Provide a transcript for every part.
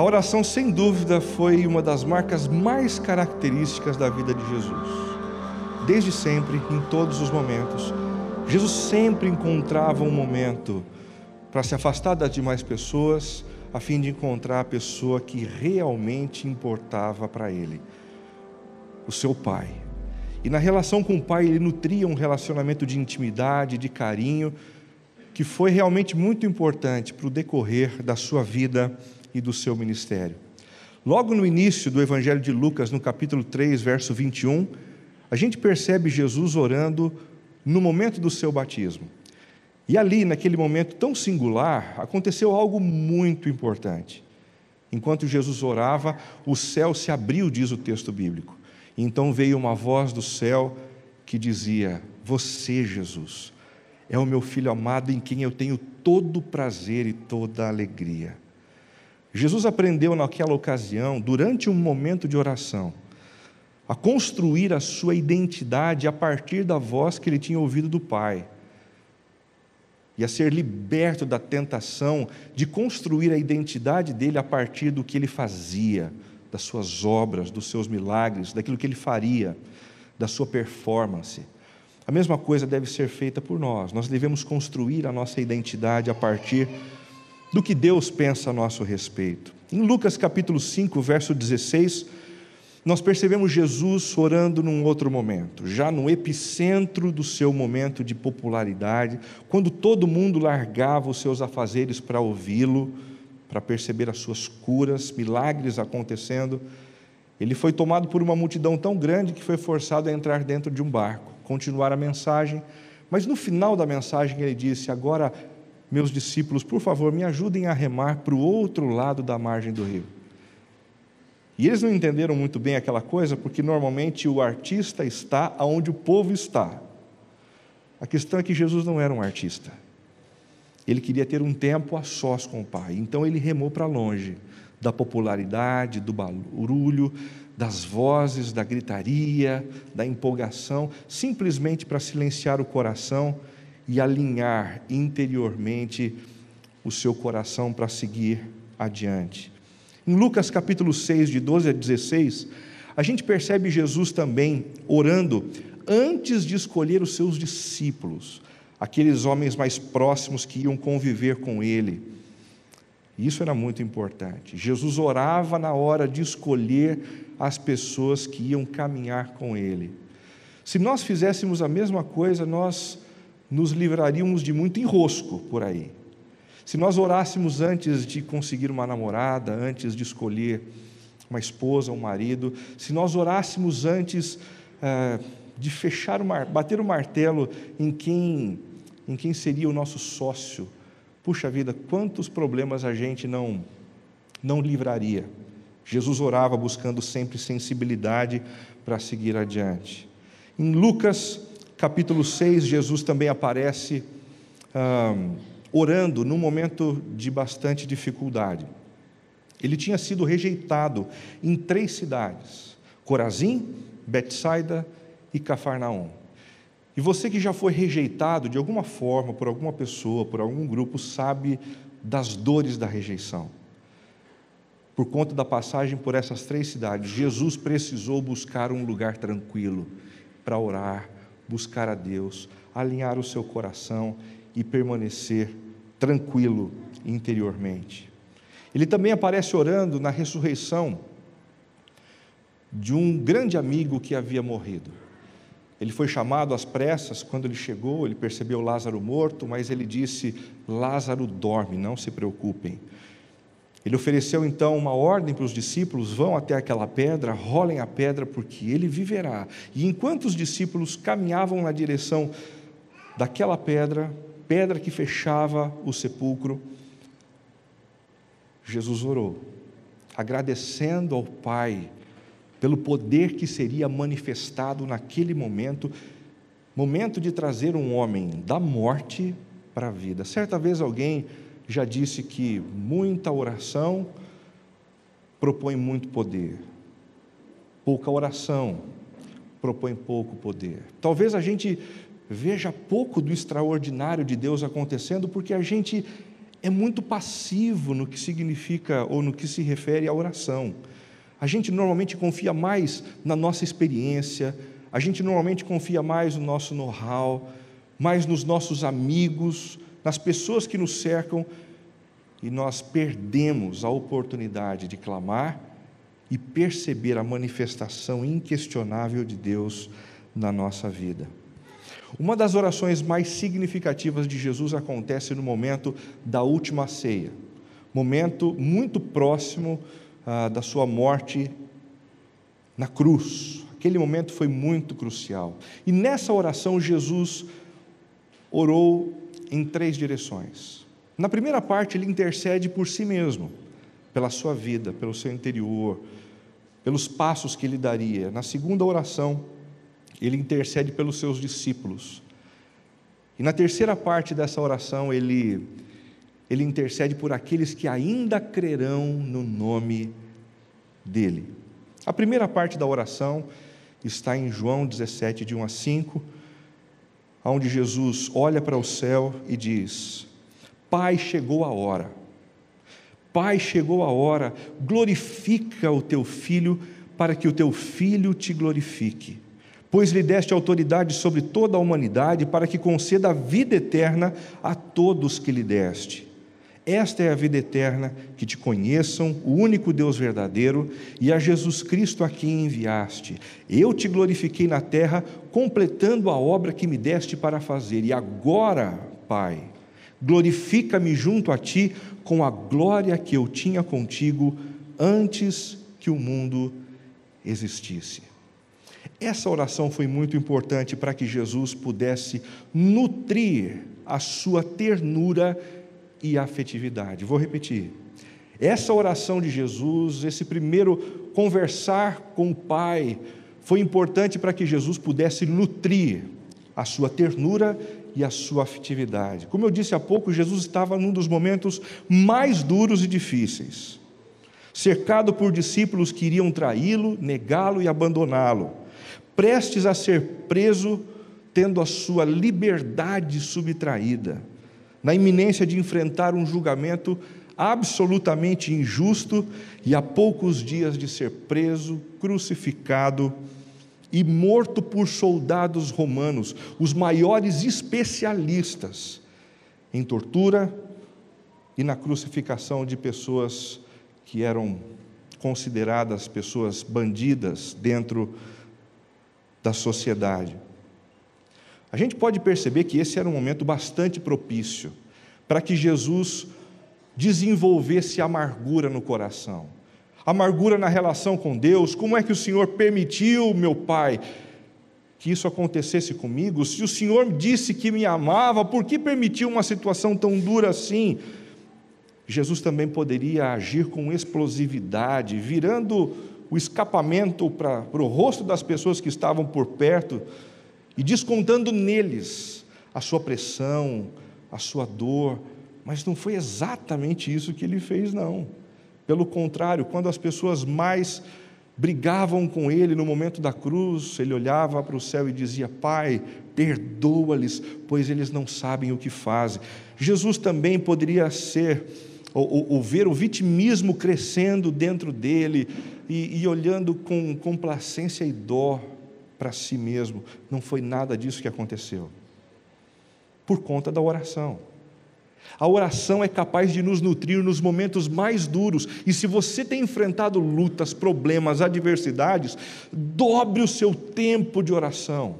A oração, sem dúvida, foi uma das marcas mais características da vida de Jesus. Desde sempre, em todos os momentos, Jesus sempre encontrava um momento para se afastar das demais pessoas, a fim de encontrar a pessoa que realmente importava para ele, o seu Pai. E na relação com o Pai, ele nutria um relacionamento de intimidade, de carinho, que foi realmente muito importante para o decorrer da sua vida e do seu ministério. Logo no início do Evangelho de Lucas, no capítulo 3, verso 21, a gente percebe Jesus orando no momento do seu batismo. E ali, naquele momento tão singular, aconteceu algo muito importante. Enquanto Jesus orava, o céu se abriu, diz o texto bíblico. E então veio uma voz do céu que dizia: você, Jesus, é o meu Filho amado em quem eu tenho todo o prazer e toda a alegria. Jesus aprendeu naquela ocasião, durante um momento de oração, a construir a sua identidade a partir da voz que ele tinha ouvido do Pai, e a ser liberto da tentação de construir a identidade dele a partir do que ele fazia, das suas obras, dos seus milagres, daquilo que ele faria, da sua performance. A mesma coisa deve ser feita por nós. Nós devemos construir a nossa identidade a partir do que Deus pensa a nosso respeito. Em Lucas capítulo 5, verso 16, nós percebemos Jesus orando num outro momento, já no epicentro do seu momento de popularidade, quando todo mundo largava os seus afazeres para ouvi-lo, para perceber as suas curas, milagres acontecendo. Ele foi tomado por uma multidão tão grande que foi forçado a entrar dentro de um barco, continuar a mensagem, mas no final da mensagem ele disse: agora, meus discípulos, por favor, me ajudem a remar para o outro lado da margem do rio. E eles não entenderam muito bem aquela coisa, porque normalmente o artista está onde o povo está. A questão é que Jesus não era um artista. Ele queria ter um tempo a sós com o Pai. Então ele remou para longe da popularidade, do barulho, das vozes, da gritaria, da empolgação, simplesmente para silenciar o coração e alinhar interiormente o seu coração para seguir adiante. Em Lucas capítulo 6, de 12 a 16, a gente percebe Jesus também orando antes de escolher os seus discípulos, aqueles homens mais próximos que iam conviver com ele. Isso era muito importante. Jesus orava na hora de escolher as pessoas que iam caminhar com ele. Se nós fizéssemos a mesma coisa, nós nos livraríamos de muito enrosco por aí. Se nós orássemos antes de conseguir uma namorada, antes de escolher uma esposa, um marido, se nós orássemos antes de bater o martelo em quem seria o nosso sócio, puxa vida, quantos problemas a gente não livraria. Jesus orava buscando sempre sensibilidade para seguir adiante. Em Lucas capítulo 6, Jesus também aparece orando num momento de bastante dificuldade. Ele tinha sido rejeitado em 3 cidades: Corazim, Betsaida e Cafarnaum. E você que já foi rejeitado de alguma forma por alguma pessoa, por algum grupo, sabe das dores da rejeição. Por conta da passagem por essas 3 cidades, Jesus precisou buscar um lugar tranquilo para orar, buscar a Deus, alinhar o seu coração e permanecer tranquilo interiormente. Ele também aparece orando na ressurreição de um grande amigo que havia morrido. Ele foi chamado às pressas. Quando ele chegou, ele percebeu Lázaro morto, mas ele disse: Lázaro dorme, não se preocupem. Ele ofereceu então uma ordem para os discípulos: vão até aquela pedra, rolem a pedra, porque ele viverá. E enquanto os discípulos caminhavam na direção daquela pedra que fechava o sepulcro, Jesus orou, agradecendo ao Pai pelo poder que seria manifestado naquele momento de trazer um homem da morte para a vida. Certa vez alguém já disse que muita oração propõe muito poder, pouca oração propõe pouco poder. Talvez a gente veja pouco do extraordinário de Deus acontecendo porque a gente é muito passivo no que significa ou no que se refere à oração. A gente normalmente confia mais na nossa experiência, a gente normalmente confia mais no nosso know-how, mais nos nossos amigos, nas pessoas que nos cercam, e nós perdemos a oportunidade de clamar e perceber a manifestação inquestionável de Deus na nossa vida. Uma das orações mais significativas de Jesus acontece no momento da última ceia, momento muito próximo da sua morte na cruz. Aquele momento foi muito crucial. E nessa oração, Jesus orou em 3 direções. Na primeira parte, ele intercede por si mesmo, pela sua vida, pelo seu interior, pelos passos que ele daria. Na segunda oração, ele intercede pelos seus discípulos. E na terceira parte dessa oração, ele intercede por aqueles que ainda crerão no nome dele. A primeira parte da oração está em João 17, de 1 a 5, onde Jesus olha para o céu e diz: Pai, chegou a hora. Pai, chegou a hora, glorifica o teu Filho, para que o teu Filho te glorifique. Pois lhe deste autoridade sobre toda a humanidade, para que conceda a vida eterna a todos que lhe deste. Esta é a vida eterna, que te conheçam, o único Deus verdadeiro, e a Jesus Cristo a quem enviaste. Eu te glorifiquei na terra, completando a obra que me deste para fazer. E agora, Pai, glorifica-me junto a ti com a glória que eu tinha contigo antes que o mundo existisse. Essa oração foi muito importante para que Jesus pudesse nutrir a sua ternura e afetividade. Vou repetir. Essa oração de Jesus, esse primeiro conversar com o Pai, foi importante para que Jesus pudesse nutrir a sua ternura e a sua afetividade. Como eu disse há pouco, Jesus estava num dos momentos mais duros e difíceis, cercado por discípulos que iriam traí-lo, negá-lo e abandoná-lo, prestes a ser preso, tendo a sua liberdade subtraída, na iminência de enfrentar um julgamento absolutamente injusto e a poucos dias de ser preso, crucificado e morto por soldados romanos, os maiores especialistas em tortura e na crucificação de pessoas que eram consideradas pessoas bandidas dentro da sociedade. A gente pode perceber que esse era um momento bastante propício para que Jesus desenvolvesse amargura no coração, amargura na relação com Deus. Como é que o Senhor permitiu, meu Pai, que isso acontecesse comigo? Se o Senhor disse que me amava, por que permitiu uma situação tão dura assim? Jesus também poderia agir com explosividade, virando o escapamento para o rosto das pessoas que estavam por perto e descontando neles a sua pressão, a sua dor. Mas não foi exatamente isso que ele fez, não. Pelo contrário, quando as pessoas mais brigavam com ele no momento da cruz, ele olhava para o céu e dizia: Pai, perdoa-lhes, pois eles não sabem o que fazem. Jesus também poderia ser, ou ver o vitimismo crescendo dentro dele, e olhando com complacência e dó para si mesmo. Não foi nada disso que aconteceu, por conta da oração. A oração é capaz de nos nutrir nos momentos mais duros, e se você tem enfrentado lutas, problemas, adversidades, dobre o seu tempo de oração,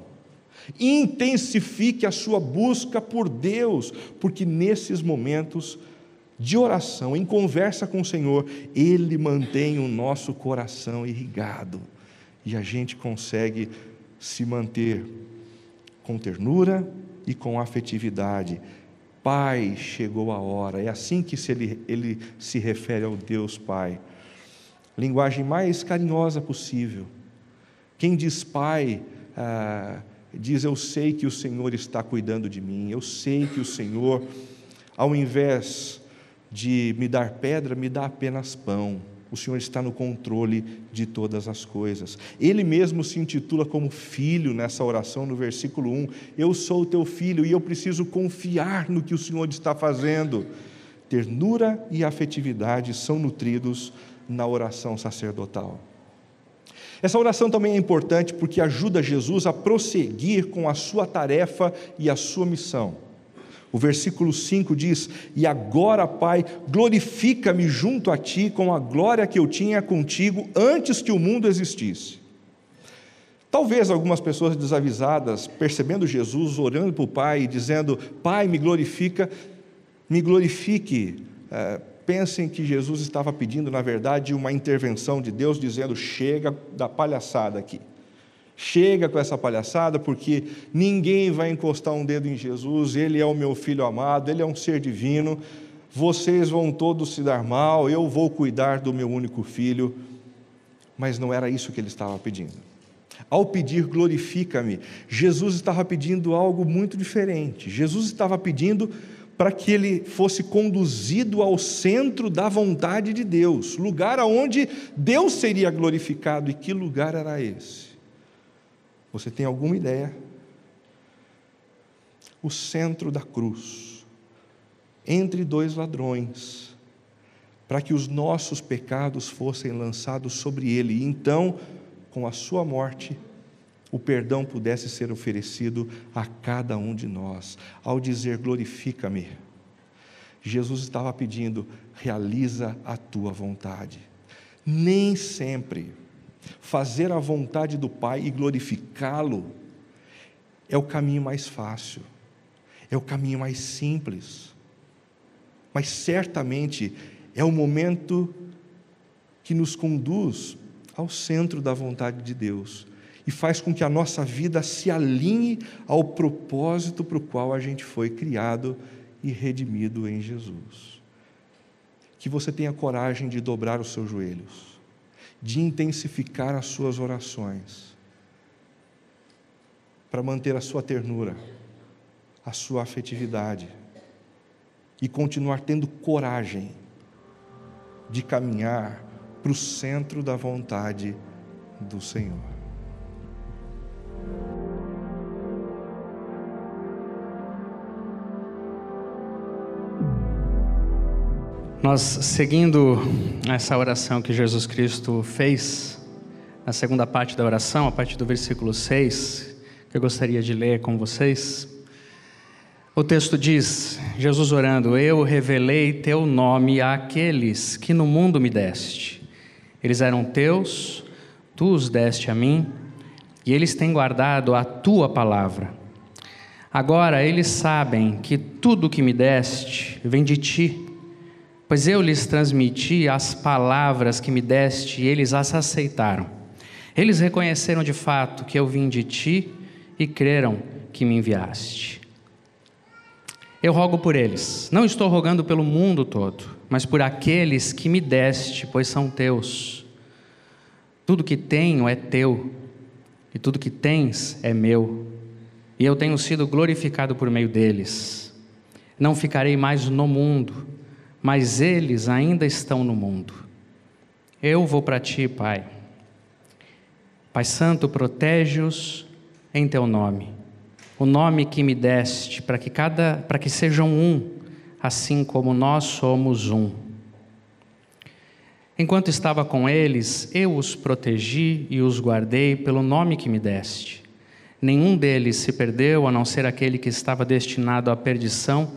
intensifique a sua busca por Deus, porque nesses momentos de oração, em conversa com o Senhor, Ele mantém o nosso coração irrigado, e a gente consegue se manter com ternura e com afetividade. Pai, chegou a hora. É assim que ele se refere ao Deus Pai. Linguagem mais carinhosa possível. Quem diz Pai, diz: eu sei que o Senhor está cuidando de mim, eu sei que o Senhor, ao invés de me dar pedra, me dá apenas pão. O Senhor está no controle de todas as coisas. Ele mesmo se intitula como filho nessa oração, no versículo 1. Eu sou o teu filho e eu preciso confiar no que o Senhor está fazendo. ternura e afetividade são nutridos na oração sacerdotal. Essa oração também é importante porque ajuda Jesus a prosseguir com a sua tarefa e a sua missão. O versículo 5 diz: "E agora, Pai, glorifica-me junto a Ti com a glória que eu tinha contigo antes que o mundo existisse." Talvez algumas pessoas desavisadas, percebendo Jesus, orando para o Pai e dizendo: "Pai, me glorifique", pensem que Jesus estava pedindo, na verdade, uma intervenção de Deus, dizendo: "Chega da palhaçada aqui. Chega com essa palhaçada, porque ninguém vai encostar um dedo em Jesus, Ele é o meu Filho amado, Ele é um ser divino, vocês vão todos se dar mal, eu vou cuidar do meu único filho." Mas não era isso que Ele estava pedindo. Ao pedir "glorifica-me", Jesus estava pedindo algo muito diferente. Jesus estava pedindo para que ele fosse conduzido ao centro da vontade de Deus, lugar aonde Deus seria glorificado. E que lugar era esse? Você tem alguma ideia? O centro da cruz, entre dois ladrões, para que os nossos pecados fossem lançados sobre ele, e então, com a sua morte, o perdão pudesse ser oferecido a cada um de nós. Ao dizer "glorifica-me", Jesus estava pedindo: realiza a tua vontade. Nem sempre fazer a vontade do Pai e glorificá-lo é o caminho mais fácil, é o caminho mais simples, mas certamente é o momento que nos conduz ao centro da vontade de Deus e faz com que a nossa vida se alinhe ao propósito para o qual a gente foi criado e redimido em Jesus. Que você tenha coragem de dobrar os seus joelhos, de intensificar as suas orações, para manter a sua ternura, a sua afetividade, e continuar tendo coragem de caminhar para o centro da vontade do Senhor. Nós, seguindo essa oração que Jesus Cristo fez, na segunda parte da oração, a partir do versículo 6, que eu gostaria de ler com vocês, o texto diz, Jesus orando: "Eu revelei teu nome àqueles que no mundo me deste. Eles eram teus, tu os deste a mim, e eles têm guardado a tua palavra. Agora eles sabem que tudo que me deste vem de ti, pois eu lhes transmiti as palavras que me deste e eles as aceitaram. Eles reconheceram de fato que eu vim de ti e creram que me enviaste. Eu rogo por eles, não estou rogando pelo mundo todo, mas por aqueles que me deste, pois são teus. Tudo que tenho é teu, e tudo que tens é meu, e eu tenho sido glorificado por meio deles. Não ficarei mais no mundo, mas eles ainda estão no mundo. Eu vou para ti, Pai. Pai Santo, protege-os em teu nome, o nome que me deste, para que sejam um, assim como nós somos um. Enquanto estava com eles, eu os protegi e os guardei pelo nome que me deste. Nenhum deles se perdeu, a não ser aquele que estava destinado à perdição,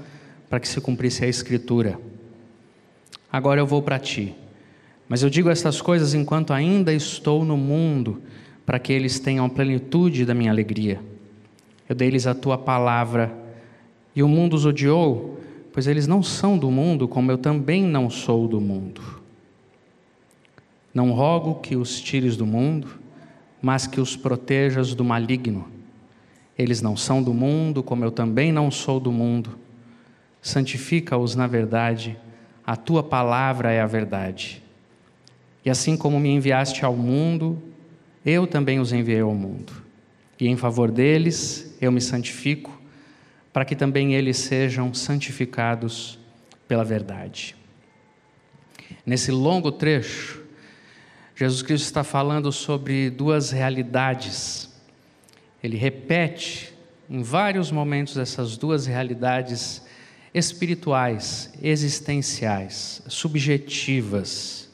para que se cumprisse a Escritura. Agora eu vou para ti, mas eu digo estas coisas enquanto ainda estou no mundo, para que eles tenham a plenitude da minha alegria. Eu dei-lhes a tua palavra, e o mundo os odiou, pois eles não são do mundo, como eu também não sou do mundo. Não rogo que os tires do mundo, mas que os protejas do maligno. Eles não são do mundo, como eu também não sou do mundo. Santifica-os na verdade, a tua palavra é a verdade. E assim como me enviaste ao mundo, eu também os enviei ao mundo. E em favor deles eu me santifico, para que também eles sejam santificados pela verdade. Nesse longo trecho, Jesus Cristo está falando sobre duas realidades. Ele repete em vários momentos essas duas realidades espirituais, existenciais, subjetivas,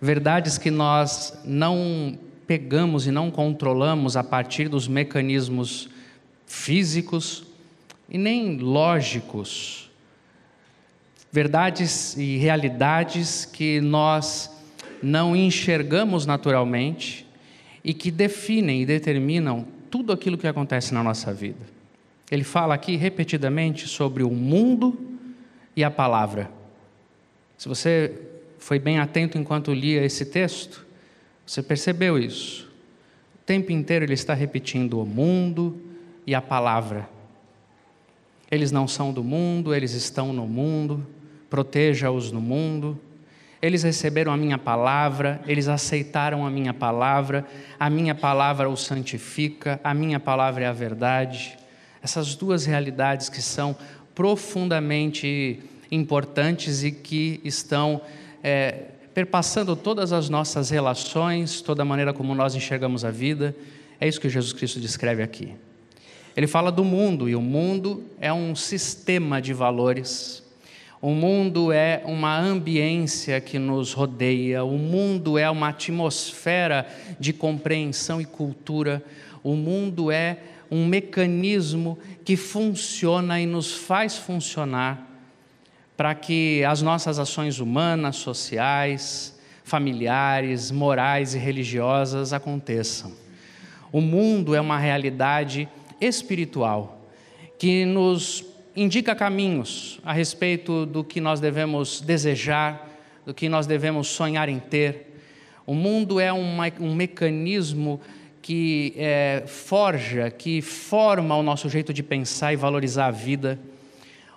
verdades que nós não pegamos e não controlamos a partir dos mecanismos físicos e nem lógicos, verdades e realidades que nós não enxergamos naturalmente e que definem e determinam tudo aquilo que acontece na nossa vida. Ele fala aqui repetidamente sobre o mundo e a palavra. Se você foi bem atento enquanto lia esse texto, você percebeu isso. O tempo inteiro ele está repetindo o mundo e a palavra. Eles não são do mundo, eles estão no mundo, proteja-os no mundo. Eles receberam a minha palavra, eles aceitaram a minha palavra os santifica, a minha palavra é a verdade. Essas duas realidades que são profundamente importantes e que estão perpassando todas as nossas relações, toda a maneira como nós enxergamos a vida. É isso que Jesus Cristo descreve aqui. Ele fala do mundo, e o mundo é um sistema de valores. O mundo é uma ambiência que nos rodeia, o mundo é uma atmosfera de compreensão e cultura, o mundo é um mecanismo que funciona e nos faz funcionar para que as nossas ações humanas, sociais, familiares, morais e religiosas aconteçam. O mundo é uma realidade espiritual que nos indica caminhos a respeito do que nós devemos desejar, do que nós devemos sonhar em ter. O mundo é um mecanismo que forja, que forma o nosso jeito de pensar e valorizar a vida.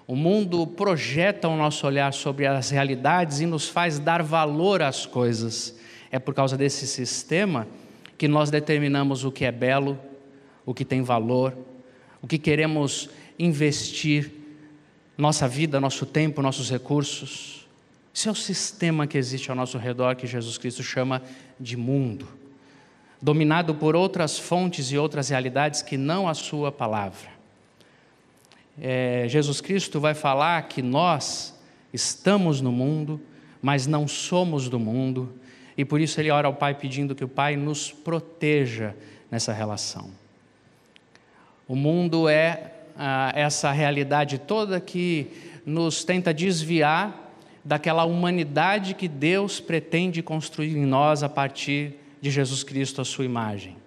O mundo projeta o nosso olhar sobre as realidades e nos faz dar valor às coisas. É por causa desse sistema que nós determinamos o que é belo, o que tem valor, o que queremos investir, nossa vida, nosso tempo, nossos recursos. Esse é o sistema que existe ao nosso redor, que Jesus Cristo chama de mundo, dominado por outras fontes e outras realidades que não a sua palavra. Jesus Cristo vai falar que nós estamos no mundo, mas não somos do mundo, e por isso ele ora ao Pai pedindo que o Pai nos proteja nessa relação. O mundo é essa realidade toda que nos tenta desviar daquela humanidade que Deus pretende construir em nós a partir de Jesus Cristo, a sua imagem.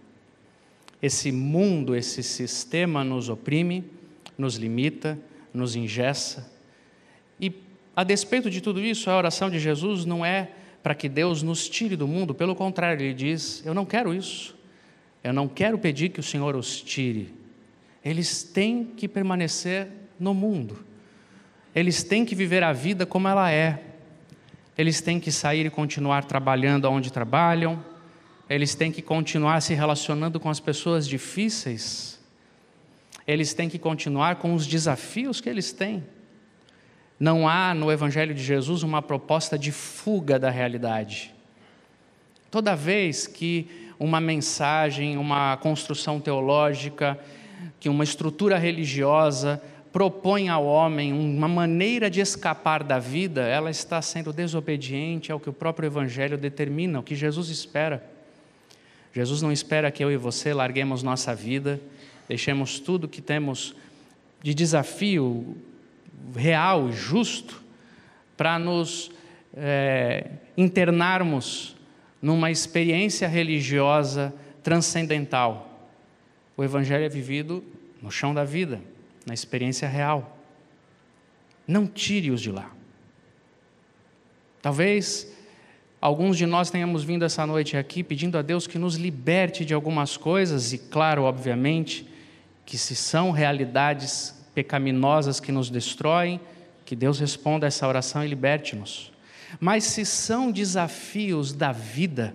Esse mundo, esse sistema nos oprime, nos limita, nos engessa. E a despeito de tudo isso, a oração de Jesus não é para que Deus nos tire do mundo, pelo contrário, ele diz: eu não quero isso, eu não quero pedir que o Senhor os tire. Eles têm que permanecer no mundo, eles têm que viver a vida como ela é, eles têm que sair e continuar trabalhando onde trabalham, eles têm que continuar se relacionando com as pessoas difíceis, eles têm que continuar com os desafios que eles têm. Não há no Evangelho de Jesus uma proposta de fuga da realidade. Toda vez que uma mensagem, uma construção teológica, que uma estrutura religiosa propõe ao homem uma maneira de escapar da vida, ela está sendo desobediente ao que o próprio Evangelho determina, o que Jesus espera. Jesus não espera que eu e você larguemos nossa vida, deixemos tudo que temos de desafio real e justo para nos internarmos numa experiência religiosa transcendental. O Evangelho é vivido no chão da vida, na experiência real. Não tire-os de lá. Talvez alguns de nós tenhamos vindo essa noite aqui pedindo a Deus que nos liberte de algumas coisas, e claro, obviamente, que se são realidades pecaminosas que nos destroem, que Deus responda a essa oração e liberte-nos. Mas se são desafios da vida,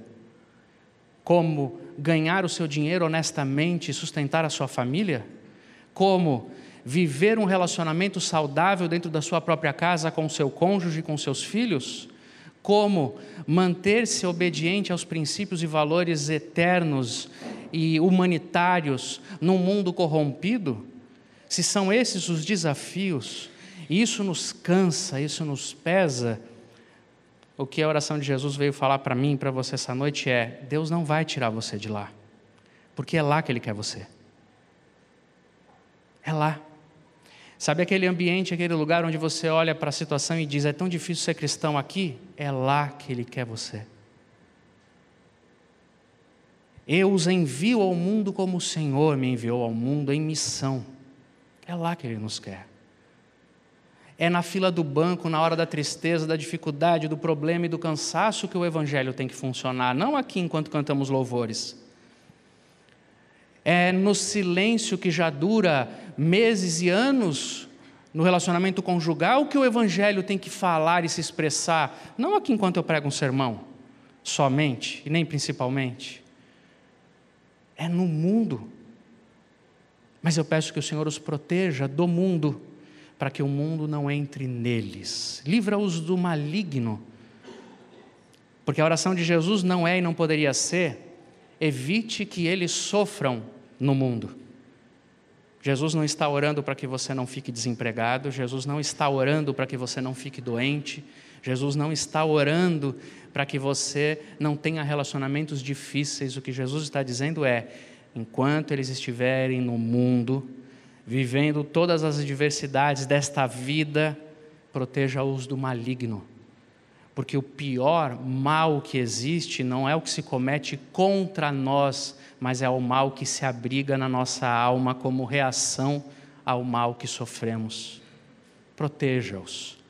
como ganhar o seu dinheiro honestamente e sustentar a sua família, como viver um relacionamento saudável dentro da sua própria casa com o seu cônjuge e com seus filhos, como manter-se obediente aos princípios e valores eternos e humanitários num mundo corrompido, se são esses os desafios e isso nos cansa, isso nos pesa, o que a oração de Jesus veio falar para mim e para você essa noite é: Deus não vai tirar você de lá, porque é lá que Ele quer você. É lá. Sabe aquele ambiente, aquele lugar onde você olha para a situação e diz: é tão difícil ser cristão aqui? É lá que Ele quer você. Eu os envio ao mundo como o Senhor me enviou ao mundo, em missão. É lá que Ele nos quer. É na fila do banco, na hora da tristeza, da dificuldade, do problema e do cansaço que o Evangelho tem que funcionar, não aqui enquanto cantamos louvores. É no silêncio que já dura meses e anos no relacionamento conjugal que o Evangelho tem que falar e se expressar, não aqui enquanto eu prego um sermão, somente, e nem principalmente. É no mundo. Mas eu peço que o Senhor os proteja do mundo, para que o mundo não entre neles. Livra-os do maligno. Porque a oração de Jesus não é e não poderia ser: evite que eles sofram no mundo. Jesus não está orando para que você não fique desempregado, Jesus não está orando para que você não fique doente, Jesus não está orando para que você não tenha relacionamentos difíceis. O que Jesus está dizendo é: enquanto eles estiverem no mundo, vivendo todas as adversidades desta vida, proteja-os do maligno. Porque o pior mal que existe não é o que se comete contra nós, mas é o mal que se abriga na nossa alma como reação ao mal que sofremos. Proteja-os.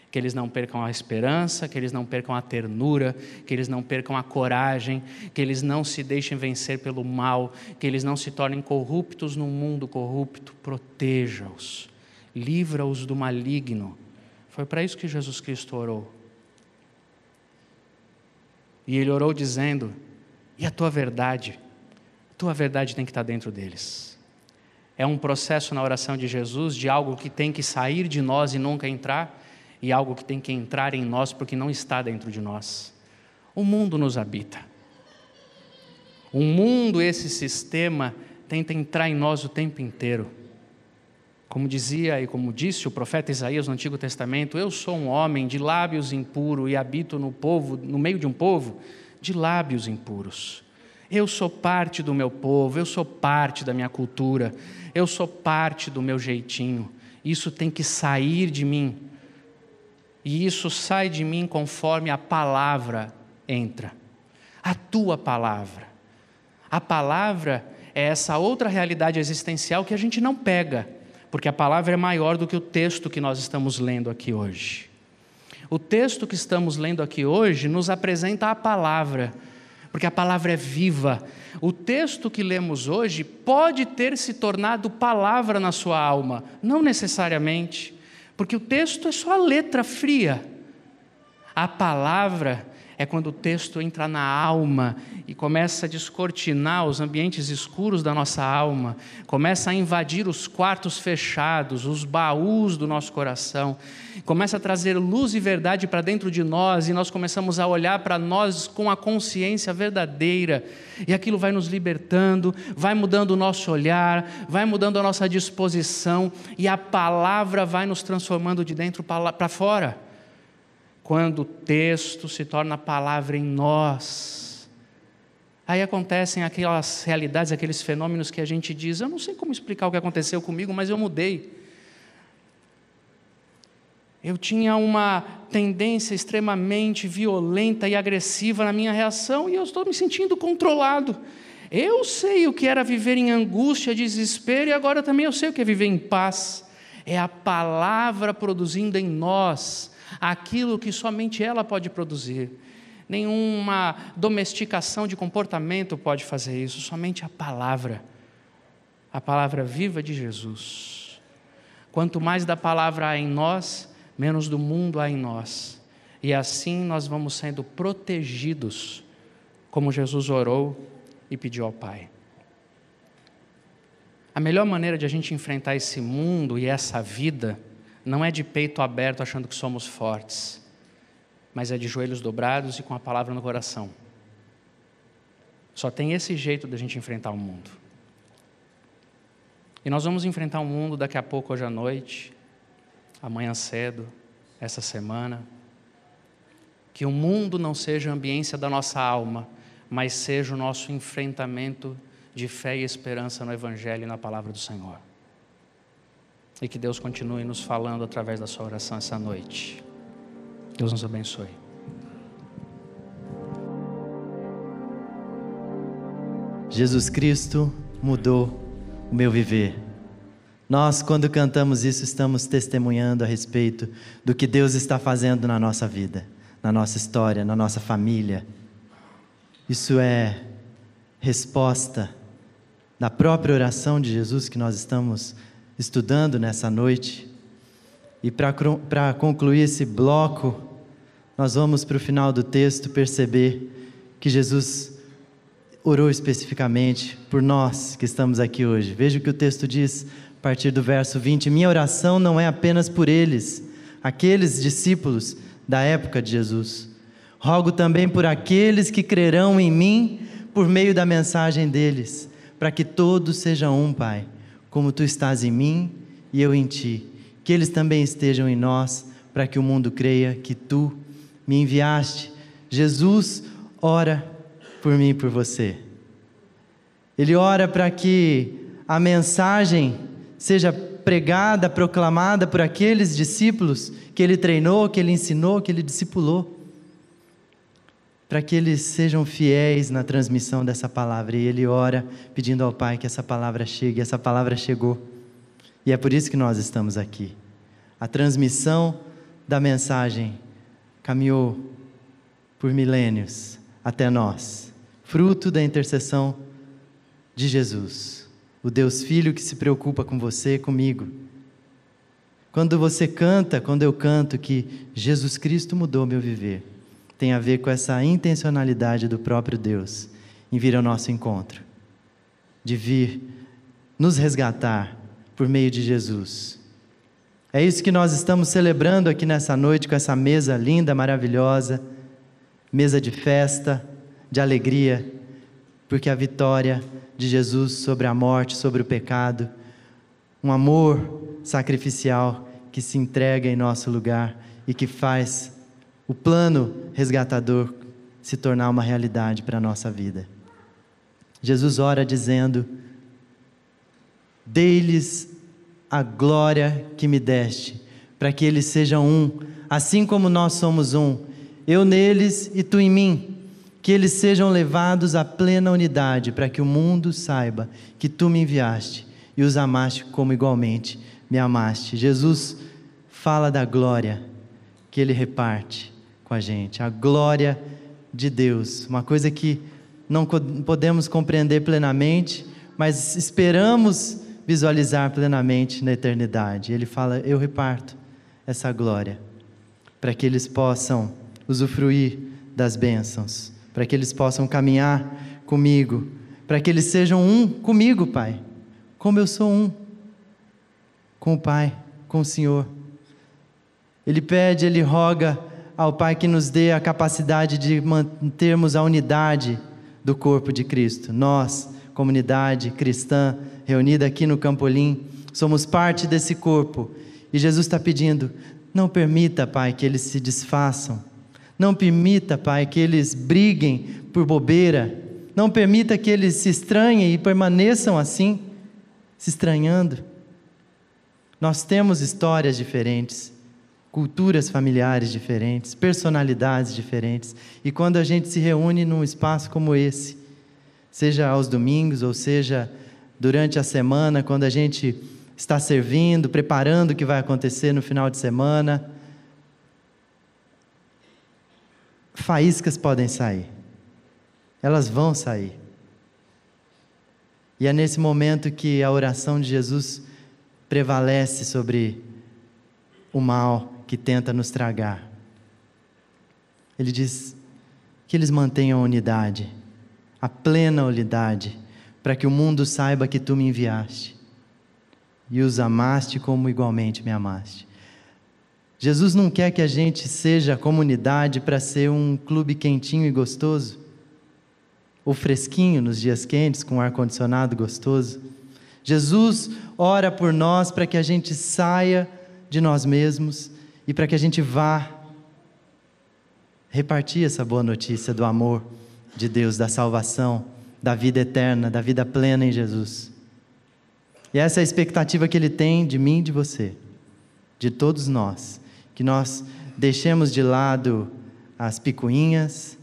Que eles não percam a esperança, que eles não percam a ternura, que eles não percam a coragem, que eles não se deixem vencer pelo mal, que eles não se tornem corruptos num mundo corrupto. Proteja-os. Livra-os do maligno. Foi para isso que Jesus Cristo orou. E Ele orou dizendo: e a tua verdade? A tua verdade tem que estar dentro deles. É um processo na oração de Jesus de algo que tem que sair de nós e nunca entrar, e algo que tem que entrar em nós porque não está dentro de nós. O mundo nos habita. O mundo, esse sistema, tenta entrar em nós o tempo inteiro. Como dizia e como disse o profeta Isaías no Antigo Testamento: eu sou um homem de lábios impuros e habito no meio de um povo de lábios impuros. Eu sou parte do meu povo, eu sou parte da minha cultura, eu sou parte do meu jeitinho. Isso tem que sair de mim. E isso sai de mim conforme a palavra entra. A tua palavra. A palavra é essa outra realidade existencial que a gente não pega, porque a palavra é maior do que o texto que nós estamos lendo aqui hoje. O texto que estamos lendo aqui hoje nos apresenta a palavra, porque a palavra é viva. O texto que lemos hoje pode ter se tornado palavra na sua alma, não necessariamente, porque o texto é só a letra fria. A palavra é quando o texto entra na alma e começa a descortinar os ambientes escuros da nossa alma, começa a invadir os quartos fechados, os baús do nosso coração, começa a trazer luz e verdade para dentro de nós, e nós começamos a olhar para nós com a consciência verdadeira, e aquilo vai nos libertando, vai mudando o nosso olhar, vai mudando a nossa disposição, e a palavra vai nos transformando de dentro para fora. Quando o texto se torna palavra em nós, aí acontecem aquelas realidades, aqueles fenômenos que a gente diz: eu não sei como explicar o que aconteceu comigo, mas eu mudei. Eu tinha uma tendência extremamente violenta e agressiva na minha reação, e eu estou me sentindo controlado. Eu sei o que era viver em angústia, desespero, e agora também eu sei o que é viver em paz. É a palavra produzindo em nós aquilo que somente ela pode produzir. Nenhuma domesticação de comportamento pode fazer isso, somente a palavra viva de Jesus. Quanto mais da palavra há em nós, menos do mundo há em nós, e assim nós vamos sendo protegidos, como Jesus orou e pediu ao Pai. A melhor maneira de a gente enfrentar esse mundo e essa vida não é de peito aberto achando que somos fortes, mas é de joelhos dobrados e com a palavra no coração. Só tem esse jeito da gente enfrentar o mundo. E nós vamos enfrentar o mundo daqui a pouco, hoje à noite, amanhã cedo, essa semana. Que o mundo não seja a ambiência da nossa alma, mas seja o nosso enfrentamento de fé e esperança no Evangelho e na palavra do Senhor. E que Deus continue nos falando através da sua oração essa noite. Deus nos abençoe. Jesus Cristo mudou o meu viver. Nós, quando cantamos isso, estamos testemunhando a respeito do que Deus está fazendo na nossa vida, na nossa história, na nossa família. Isso é resposta da própria oração de Jesus que nós estamos estudando nessa noite. E para concluir esse bloco, nós vamos para o final do texto perceber que Jesus orou especificamente por nós que estamos aqui hoje. Veja o que o texto diz a partir do verso 20. Minha oração não é apenas por eles, aqueles discípulos da época de Jesus. Rogo também por aqueles que crerão em mim por meio da mensagem deles, para que todos sejam um, Pai, como tu estás em mim e eu em ti, que eles também estejam em nós, para que o mundo creia que tu me enviaste. Jesus ora por mim e por você. Ele ora para que a mensagem seja pregada, proclamada por aqueles discípulos que ele treinou, que ele ensinou, que ele discipulou, para que eles sejam fiéis na transmissão dessa palavra. E ele ora pedindo ao Pai que essa palavra chegue. Essa palavra chegou, e é por isso que nós estamos aqui. A transmissão da mensagem caminhou por milênios até nós, fruto da intercessão de Jesus, o Deus Filho que se preocupa com você e comigo. Quando você canta, quando eu canto que Jesus Cristo mudou meu viver, tem a ver com essa intencionalidade do próprio Deus em vir ao nosso encontro, de vir nos resgatar por meio de Jesus. É isso que nós estamos celebrando aqui nessa noite, com essa mesa linda, maravilhosa, mesa de festa, de alegria, porque a vitória de Jesus sobre a morte, sobre o pecado, um amor sacrificial que se entrega em nosso lugar e que faz o plano resgatador se tornar uma realidade para a nossa vida. Jesus ora dizendo: dei-lhes a glória que me deste, para que eles sejam um, assim como nós somos um, eu neles e tu em mim, que eles sejam levados à plena unidade, para que o mundo saiba que tu me enviaste e os amaste como igualmente me amaste. Jesus fala da glória que ele reparte com a gente, a glória de Deus, uma coisa que não podemos compreender plenamente, mas esperamos visualizar plenamente na eternidade. Ele fala: eu reparto essa glória, para que eles possam usufruir das bênçãos, para que eles possam caminhar comigo, para que eles sejam um comigo, Pai, como eu sou um com o Pai, com o Senhor. Ele pede, ele roga ao Pai que nos dê a capacidade de mantermos a unidade do corpo de Cristo. Nós, comunidade cristã reunida aqui no Campolim, somos parte desse corpo, e Jesus está pedindo: não permita, Pai, que eles se desfaçam, não permita, Pai, que eles briguem por bobeira, não permita que eles se estranhem e permaneçam assim, se estranhando. Nós temos histórias diferentes, culturas familiares diferentes, personalidades diferentes, e quando a gente se reúne num espaço como esse, seja aos domingos ou seja durante a semana, quando a gente está servindo, preparando o que vai acontecer no final de semana, faíscas podem sair, elas vão sair, e é nesse momento que a oração de Jesus prevalece sobre o mal que tenta nos tragar. Ele diz que eles mantenham a unidade, a plena unidade, para que o mundo saiba que tu me enviaste e os amaste como igualmente me amaste. Jesus não quer que a gente seja comunidade para ser um clube quentinho e gostoso, ou fresquinho nos dias quentes, com ar-condicionado gostoso. Jesus ora por nós para que a gente saia de nós mesmos e para que a gente vá repartir essa boa notícia do amor de Deus, da salvação, da vida eterna, da vida plena em Jesus. E essa é a expectativa que Ele tem de mim e de você, de todos nós, que nós deixemos de lado as picuinhas,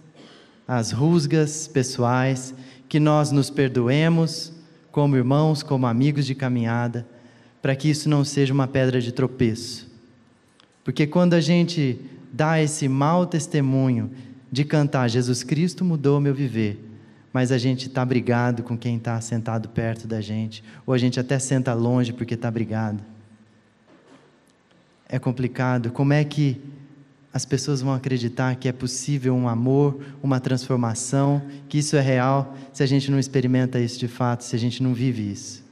as rusgas pessoais, que nós nos perdoemos como irmãos, como amigos de caminhada, para que isso não seja uma pedra de tropeço. Porque quando a gente dá esse mau testemunho de cantar Jesus Cristo mudou meu viver, mas a gente está brigado com quem está sentado perto da gente, ou a gente até senta longe porque está brigado. É complicado. Como é que as pessoas vão acreditar que é possível um amor, uma transformação, que isso é real, se a gente não experimenta isso de fato, se a gente não vive isso?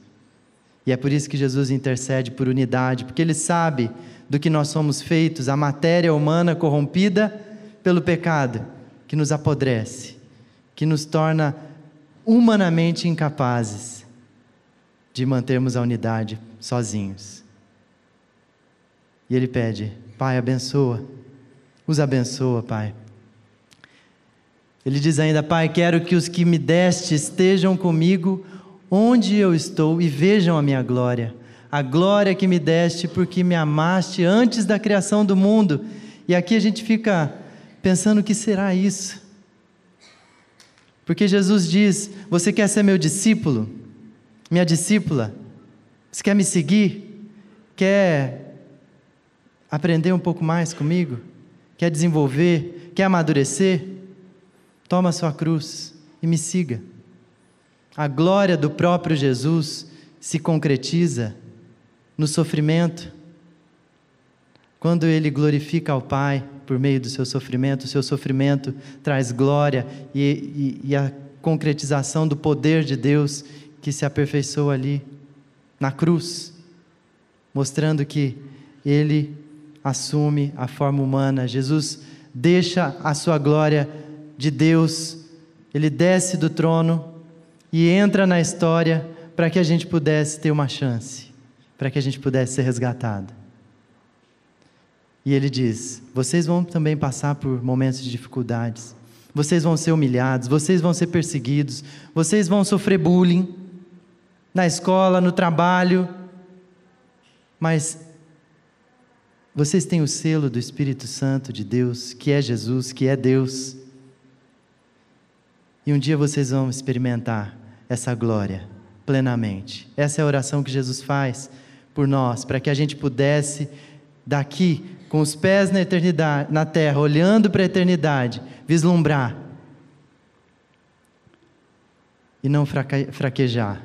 E é por isso que Jesus intercede por unidade, porque Ele sabe do que nós somos feitos, a matéria humana corrompida pelo pecado, que nos apodrece, que nos torna humanamente incapazes de mantermos a unidade sozinhos. E Ele pede: Pai, abençoa, os abençoa, Pai. Ele diz ainda: Pai, quero que os que me deste estejam comigo onde eu estou e vejam a minha glória, a glória que me deste porque me amaste antes da criação do mundo. E aqui a gente fica pensando: o que será isso? Porque Jesus diz: você quer ser meu discípulo? Minha discípula? Você quer me seguir? Quer aprender um pouco mais comigo? Quer desenvolver? Quer amadurecer? Toma a sua cruz e me siga. A glória do próprio Jesus se concretiza no sofrimento. Quando Ele glorifica ao Pai por meio do seu sofrimento, o seu sofrimento traz glória e a concretização do poder de Deus que se aperfeiçoa ali na cruz, mostrando que Ele assume a forma humana. Jesus deixa a sua glória de Deus, Ele desce do trono e entra na história para que a gente pudesse ter uma chance, para que a gente pudesse ser resgatado. E Ele diz: vocês vão também passar por momentos de dificuldades, vocês vão ser humilhados, vocês vão ser perseguidos, vocês vão sofrer bullying na escola, no trabalho, mas vocês têm o selo do Espírito Santo de Deus, que é Jesus, que é Deus, e um dia vocês vão experimentar essa glória plenamente. Essa é a oração que Jesus faz por nós, para que a gente pudesse daqui, com os pés na eternidade, na terra, olhando para a eternidade, vislumbrar e não fraquejar,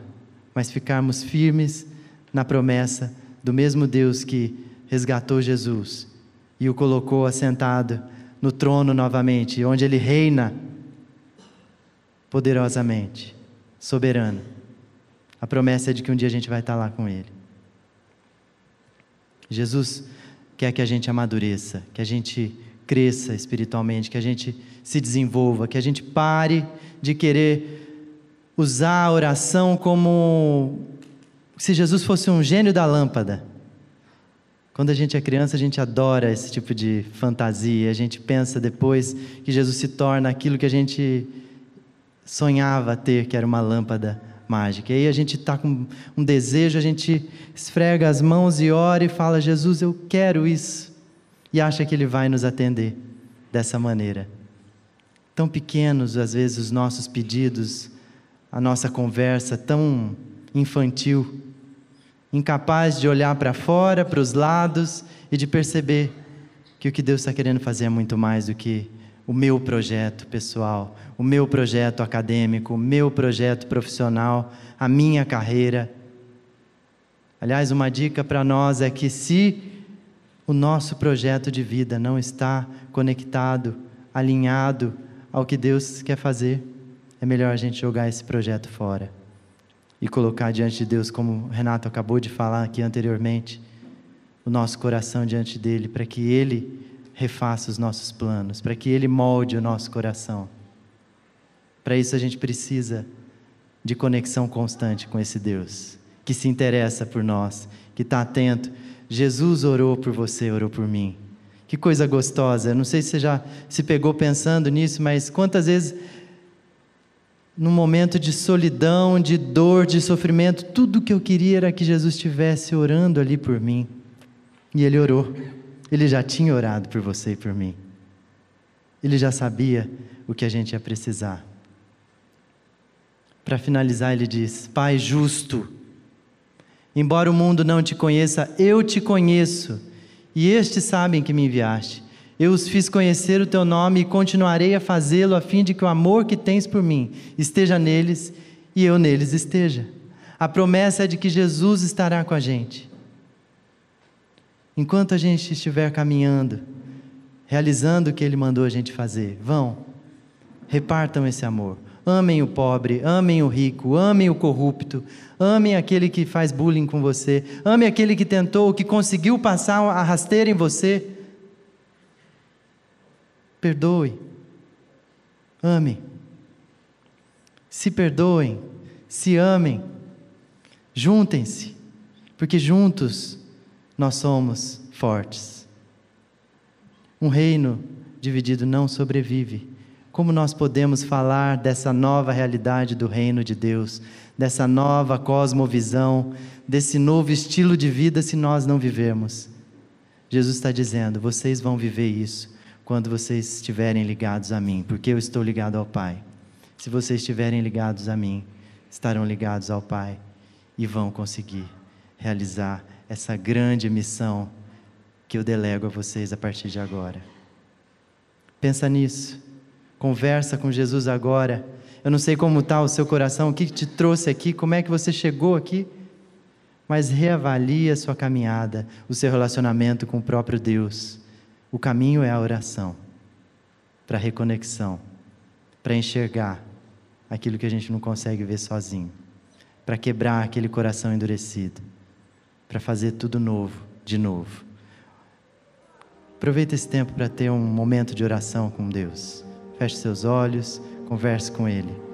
mas ficarmos firmes na promessa do mesmo Deus que resgatou Jesus e o colocou assentado no trono novamente, onde Ele reina poderosamente, soberano. A promessa é de que um dia a gente vai estar lá com Ele. Jesus quer que a gente amadureça, que a gente cresça espiritualmente, que a gente se desenvolva, que a gente pare de querer usar a oração como se Jesus fosse um gênio da lâmpada. Quando a gente é criança, a gente adora esse tipo de fantasia, a gente pensa depois que Jesus se torna aquilo que a gente sonhava ter, que era uma lâmpada mágica. E aí a gente está com um desejo, a gente esfrega as mãos e ora e fala: Jesus, eu quero isso, e acha que Ele vai nos atender dessa maneira. Tão pequenos às vezes os nossos pedidos, a nossa conversa tão infantil, incapaz de olhar para fora, para os lados e de perceber que o que Deus está querendo fazer é muito mais do que o meu projeto pessoal, o meu projeto acadêmico, o meu projeto profissional, a minha carreira. Aliás, uma dica para nós é que se o nosso projeto de vida não está conectado, alinhado ao que Deus quer fazer, é melhor a gente jogar esse projeto fora e colocar diante de Deus, como o Renato acabou de falar aqui anteriormente, o nosso coração diante dEle, para que Ele refaça os nossos planos, para que Ele molde o nosso coração. Para isso a gente precisa de conexão constante com esse Deus, que se interessa por nós, que está atento. Jesus orou por você, orou por mim. Que coisa gostosa. Eu não sei se você já se pegou pensando nisso, mas quantas vezes, num momento de solidão, de dor, de sofrimento, tudo que eu queria era que Jesus estivesse orando ali por mim. E Ele orou. Ele já tinha orado por você e por mim. Ele já sabia o que a gente ia precisar. Para finalizar, Ele diz: Pai justo, embora o mundo não te conheça, eu te conheço, e estes sabem que me enviaste. Eu os fiz conhecer o teu nome e continuarei a fazê-lo, a fim de que o amor que tens por mim esteja neles e eu neles esteja. A promessa é de que Jesus estará com a gente. Enquanto a gente estiver caminhando, realizando o que Ele mandou a gente fazer, vão, repartam esse amor. Amem o pobre, amem o rico, amem o corrupto, amem aquele que faz bullying com você, amem aquele que tentou, que conseguiu passar a rasteira em você. Perdoe, amem, se perdoem, se amem, juntem-se, porque juntos nós somos fortes. Um reino dividido não sobrevive. Como nós podemos falar dessa nova realidade do reino de Deus, dessa nova cosmovisão, desse novo estilo de vida se nós não vivermos? Jesus está dizendo: vocês vão viver isso quando vocês estiverem ligados a mim, porque eu estou ligado ao Pai. Se vocês estiverem ligados a mim, estarão ligados ao Pai e vão conseguir realizar essa grande missão que eu delego a vocês a partir de agora. Pensa nisso, conversa com Jesus agora. Eu não sei como está o seu coração, o que te trouxe aqui, como é que você chegou aqui, mas reavalie a sua caminhada, o seu relacionamento com o próprio Deus. O caminho é a oração, para a reconexão, para enxergar aquilo que a gente não consegue ver sozinho, para quebrar aquele coração endurecido, para fazer tudo novo, de novo. Aproveita esse tempo para ter um momento de oração com Deus. Feche seus olhos, converse com Ele.